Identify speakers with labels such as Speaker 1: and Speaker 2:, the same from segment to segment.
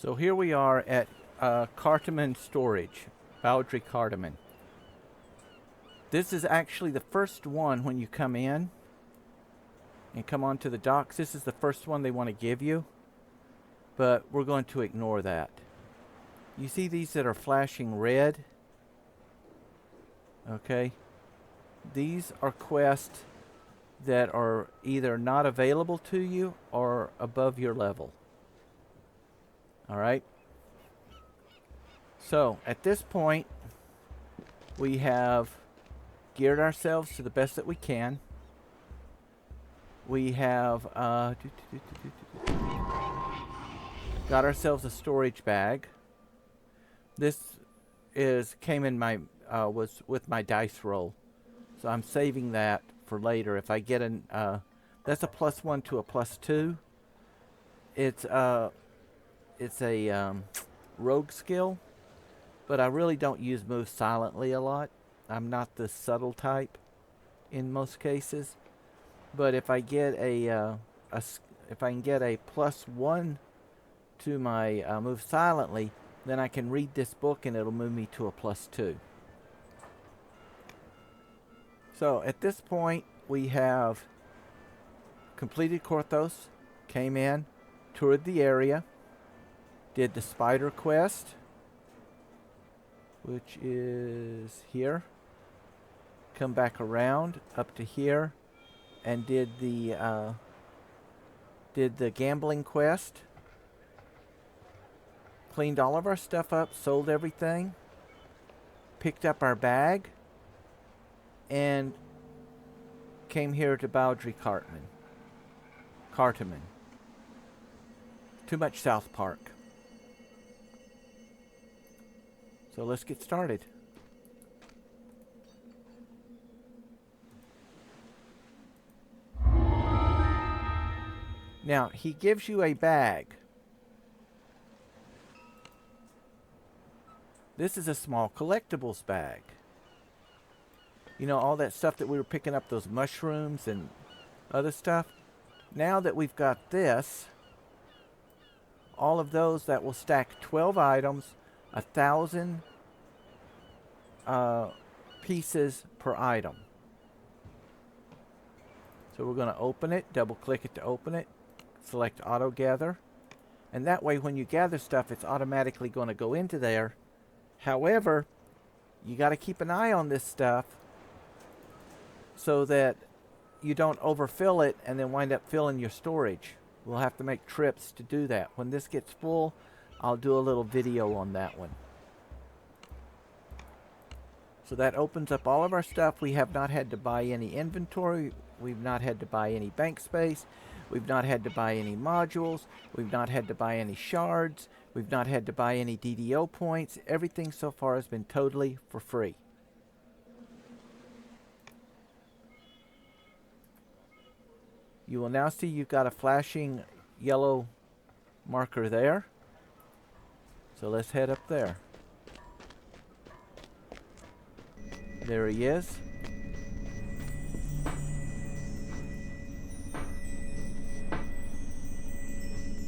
Speaker 1: So here we are at Cartamon storage, Baudry Cartamon. This is actually the first one when you come in and come onto the docks. This is the first one they want to give you, but we're going to ignore that. You see these that are flashing red? Okay. These are quests that are either not available to you or above your level. Alright. So, at this point, we have geared ourselves to the best that we can. We have got ourselves a storage bag. This came in my was with my dice roll, so I'm saving that for later. If I get an that's a +1 to a +2. It's a rogue skill, but I really don't use move silently a lot. I'm not the subtle type in most cases. But if I get if I can get a +1 to my move silently, then I can read this book and it'll move me to a +2. So at this point we have completed Korthos, came in, toured the area, did the spider quest, which is here, come back around up to here, and did the gambling quest, cleaned all of our stuff up, sold everything, picked up our bag, and came here to Baudry Cartamon. Too much South Park. So let's get started. Now, he gives you a bag. This is a small collectibles bag. You know, all that stuff that we were picking up, those mushrooms and other stuff. Now that we've got this, all of those, that will stack 12 items, 1,000 pieces per item. So we're going to open it, double click it to open it, select auto gather, and that way when you gather stuff it's automatically going to go into there. However, you got to keep an eye on this stuff so that you don't overfill it and then wind up filling your storage. We'll have to make trips to do that. When this gets full, I'll do a little video on that one. So that opens up all of our stuff. We have not had to buy any inventory. We've not had to buy any bank space. We've not had to buy any modules. We've not had to buy any shards. We've not had to buy any DDO points. Everything so far has been totally for free. You will now see you've got a flashing yellow marker there. So let's head up there. There he is.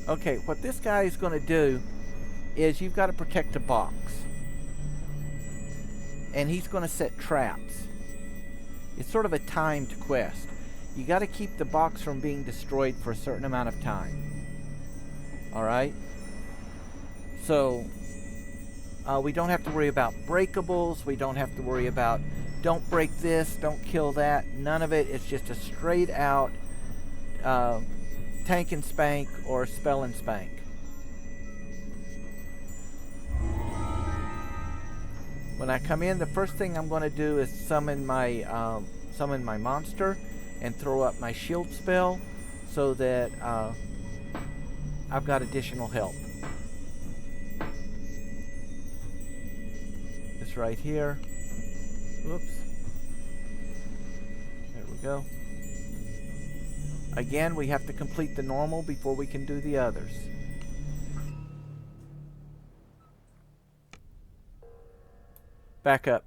Speaker 1: Okay, what this guy is going to do is you've got to protect a box. And he's going to set traps. It's sort of a timed quest. You got to keep the box from being destroyed for a certain amount of time. Alright? So, we don't have to worry about breakables. We don't have to worry about don't break this, don't kill that. None of it. It's just a straight out tank and spank or spell and spank. When I come in, the first thing I'm going to do is summon my monster and throw up my shield spell so that I've got additional help. This right here. Whoops. There we go. Again, we have to complete the normal before we can do the others. Back up.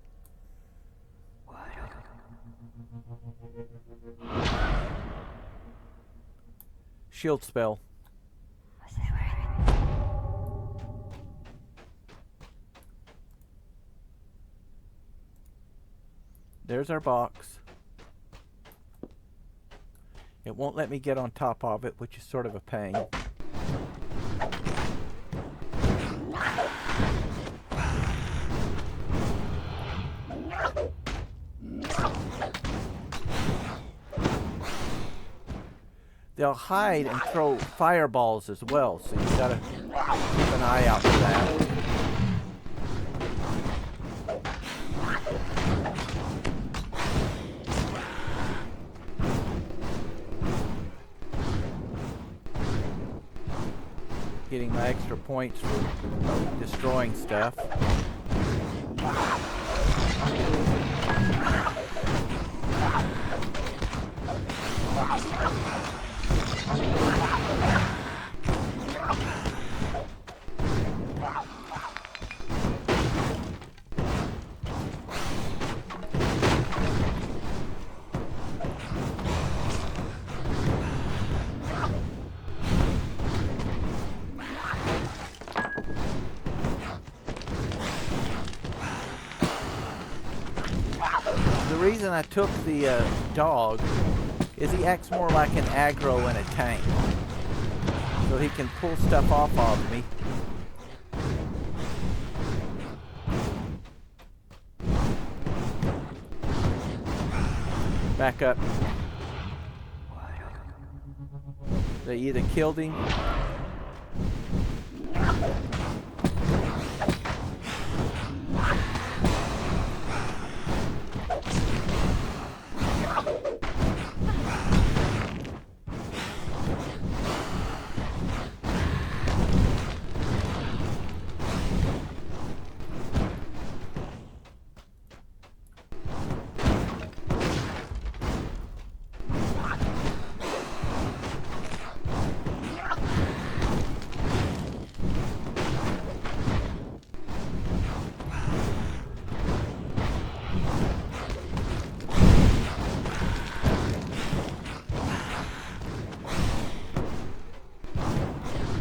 Speaker 1: Shield spell. There's our box. It won't let me get on top of it, which is sort of a pain. They'll hide and throw fireballs as well, so you gotta keep an eye out for that. Getting my extra points for destroying stuff. The reason I took the dog is he acts more like an aggro in a tank. So he can pull stuff off of me. Back up. They either killed him .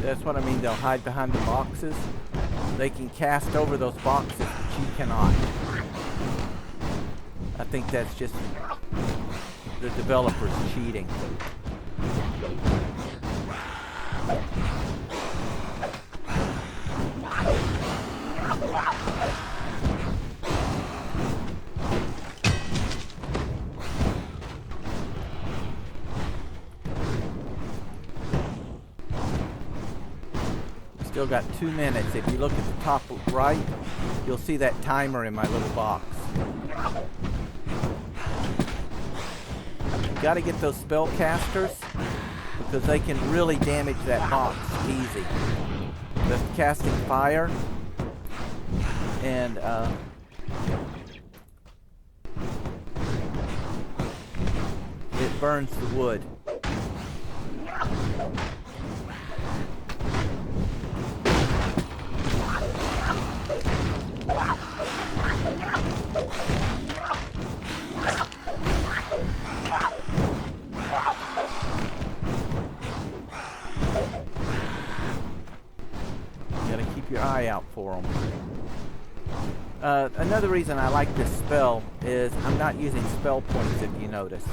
Speaker 1: That's what I mean, they'll hide behind the boxes. They can cast over those boxes, but you cannot. I think that's just the developers cheating. Still got 2 minutes. If you look at the top right, you'll see that timer in my little box. You got to get those spellcasters because they can really damage that box easy. They're casting fire and it burns the wood. Your eye out for them. Another reason I like this spell is I'm not using spell points, if you notice.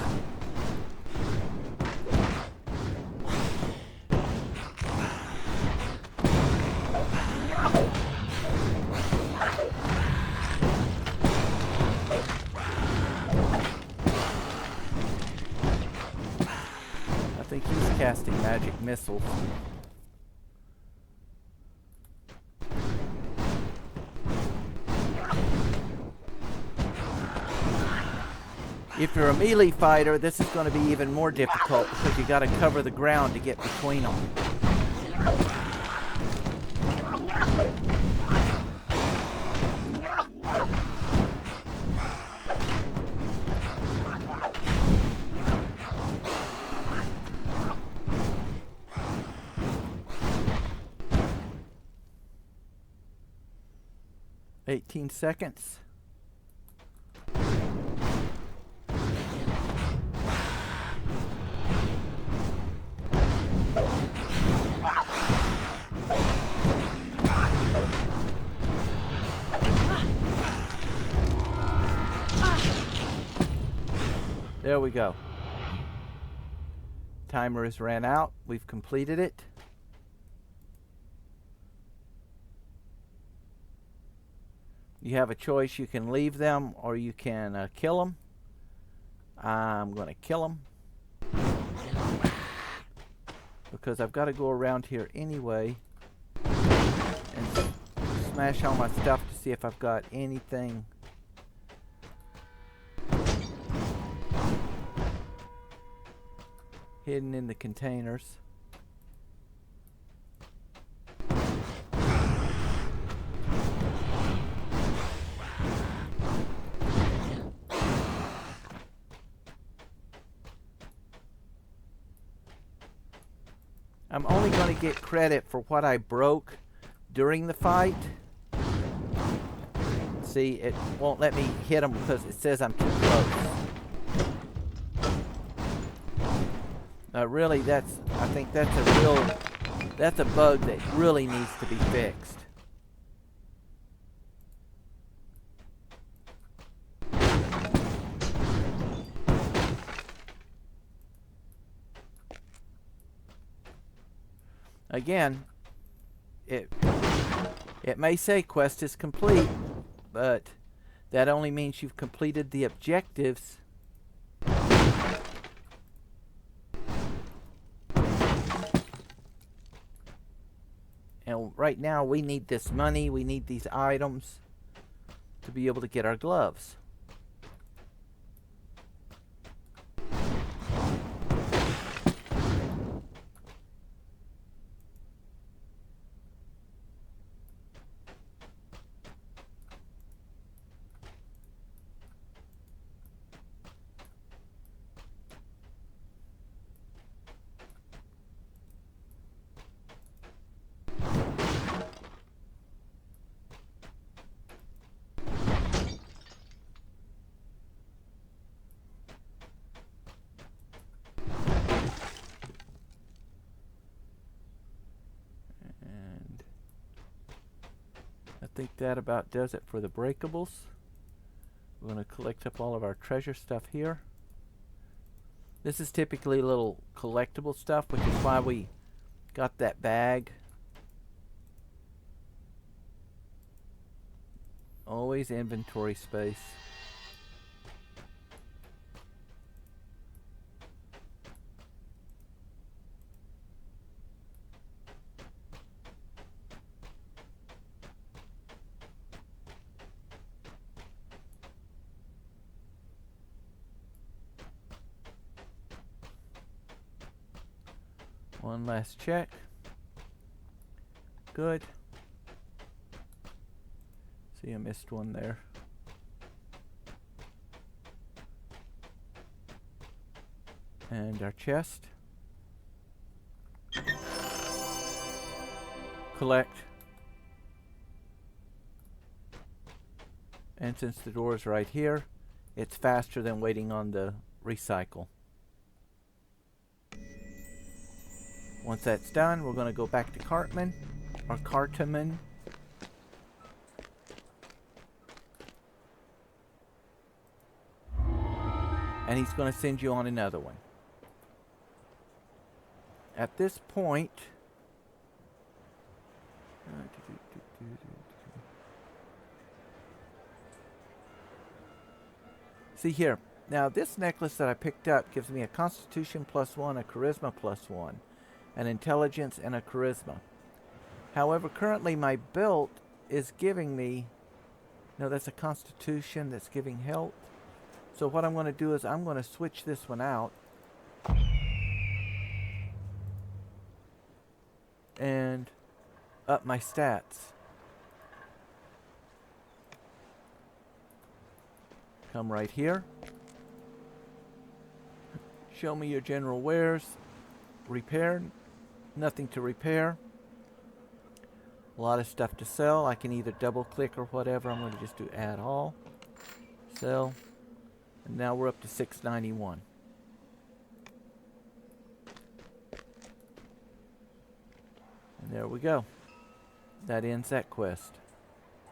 Speaker 1: I think he's casting magic missiles. If you're a melee fighter, this is going to be even more difficult because you got to cover the ground to get between them. $18 seconds. There we go. Timer has ran out. We've completed it. You have a choice. You can leave them or you can kill them. I'm going to kill them because I've got to go around here anyway and smash all my stuff to see if I've got anything. Hidden in the containers. I'm only going to get credit for what I broke during the fight. See, it won't let me hit them because it says I'm too close. Really, I think that's a bug that really needs to be fixed. Again, it may say quest is complete, but that only means you've completed the objectives. And right now we need this money, we need these items to be able to get our gloves. I think that about does it for the breakables. We're going to collect up all of our treasure stuff here. This is typically little collectible stuff, which is why we got that bag. Always inventory space. One last check. Good. See, I missed one there. And our chest. Collect. And since the door is right here, it's faster than waiting on the recycle. Once that's done, we're going to go back to Cartamon, or Cartamon. And he's going to send you on another one. At this point, see here. Now this necklace that I picked up gives me a Constitution +1, a Charisma +1. An intelligence and a charisma. However, currently my belt is giving me, no, that's a constitution that's giving health. So what I'm going to do is I'm going to switch this one out and up my stats. Come right here. Show me your general wares. Repair. Nothing to repair. A lot of stuff to sell. I can either double click or whatever. I'm going to just do add all. Sell. And now we're up to 691. And there we go. That ends that quest.